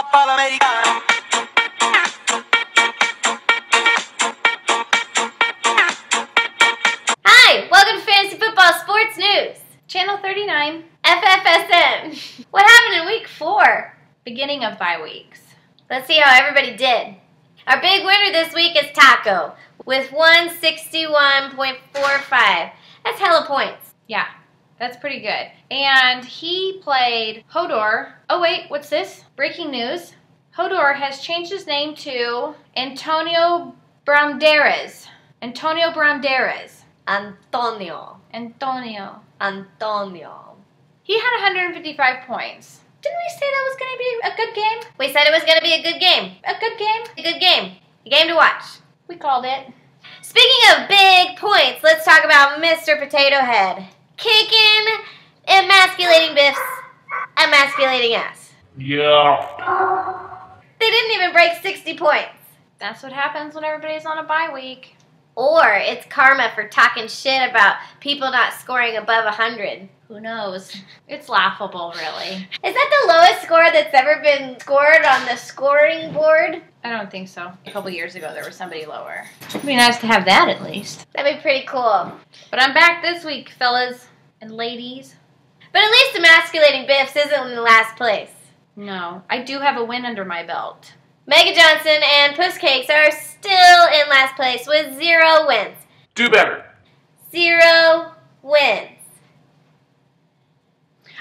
Hi, welcome to Fantasy Football Sports News. Channel 39, FFSN. What happened in week 4? Beginning of bye weeks. Let's see how everybody did. Our big winner this week is Taco with 161.45. That's hella points. Yeah, that's pretty good. And he played Hodor. Oh wait, what's this? Breaking news. Hodor has changed his name to Antonio Banderas. Antonio Banderas. Antonio. He had 155 points. Didn't we say that was going to be a good game? We said it was going to be a good game. A good game? A good game. A game to watch. We called it. Speaking of big points, let's talk about Mr. Potato Head. Kicking, emasculating Biff's, emasculating ass. Yeah. They didn't even break 60 points. That's what happens when everybody's on a bye week. Or it's karma for talking shit about people not scoring above 100. Who knows? It's laughable, really. Is that the lowest score that's ever been scored on the scoring board? I don't think so. A couple years ago, there was somebody lower. It'd be nice to have that at least. That'd be pretty cool. But I'm back this week, fellas and ladies. But at least emasculating Biffs isn't in last place. No, I do have a win under my belt. Mega Johnson and Pusscakes are still in last place with 0 wins. Do better. 0 wins.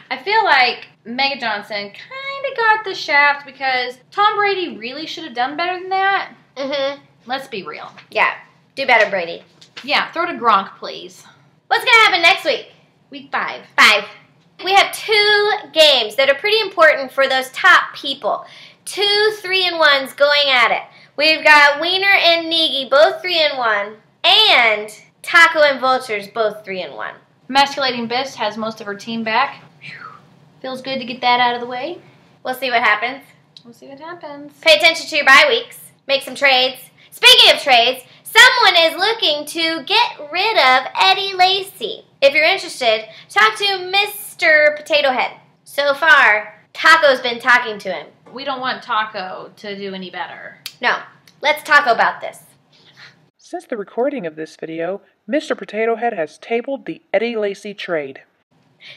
I feel like Mega Johnson kind of got the shaft because Tom Brady really should have done better than that. Mm-hmm. Let's be real. Yeah. Do better, Brady. Yeah, throw to Gronk, please. What's going to happen next week? Week 5. We have 2 games that are pretty important for those top people. 2 3-and-1s going at it. We've got Wiener and Negi, both 3-and-1, and Taco and Vultures, both 3-and-1. Emasculating Biffs has most of her team back. Whew. Feels good to get that out of the way. We'll see what happens. Pay attention to your bye weeks. Make some trades. Speaking of trades, someone is looking to get rid of Eddie Lacy. If you're interested, talk to Mr. Potato Head. So far, Taco's been talking to him. We don't want Taco to do any better. No. Let's talk about this. Since the recording of this video, Mr. Potato Head has tabled the Eddie Lacy trade.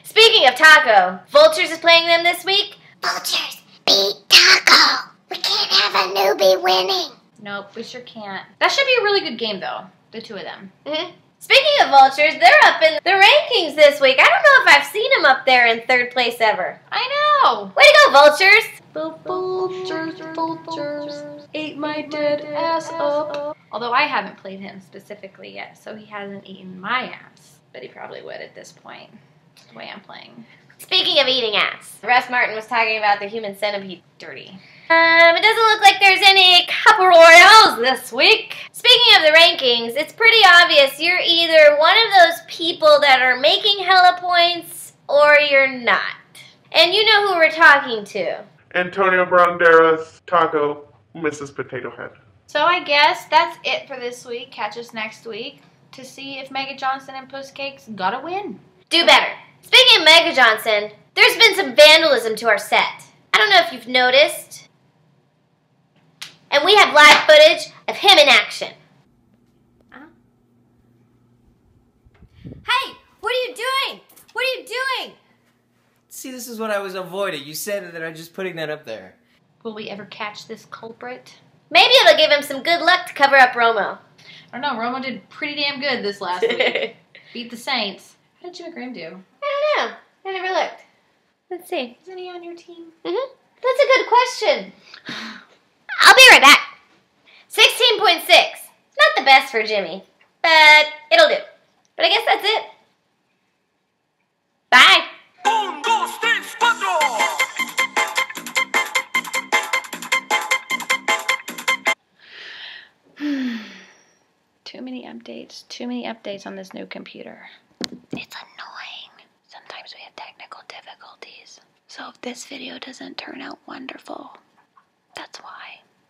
Speaking of Taco, Vultures is playing them this week. Vultures beat Taco. We can't have a newbie winning. Nope, we sure can't. That should be a really good game, though. The 2 of them. Mm-hmm. Speaking of Vultures, they're up in the rankings this week. I don't know if I've seen them up there in 3rd place ever. I know. Way to go, Vultures. Vultures ate my dead ass up. Although I haven't played him specifically yet, so he hasn't eaten my ass. But he probably would at this point, the way I'm playing. Speaking of eating ass, Russ Martin was talking about the human centipede dirty. It doesn't look like there's any Cup Royales this week. Speaking of the rankings, it's pretty obvious you're either one of those people that are making hella points or you're not. And you know who we're talking to. Antonio Banderas, Taco, Mrs. Potato Head. So I guess that's it for this week. Catch us next week to see if Mega Johnson and Pusscakes got a win. Do better. Speaking of Mega Johnson, there's been some vandalism to our set. I don't know if you've noticed. And we have live footage of him in action. Hey, what are you doing? What are you doing? See, this is what I was avoiding. You said that I'm just putting that up there. Will we ever catch this culprit? Maybe it'll give him some good luck to cover up Romo. I don't know. Romo did pretty damn good this last week. Beat the Saints. How did Jimmy Graham do? I don't know. I never looked. Let's see. Isn't he on your team? Mm-hmm. That's a good question. I'll be right back. 16.6. Not the best for Jimmy, but it'll do. But I guess that's it. Bye. 1, 2, 3, 4. Too many updates on this new computer. It's annoying. Sometimes we have technical difficulties. So if this video doesn't turn out wonderful, that's why.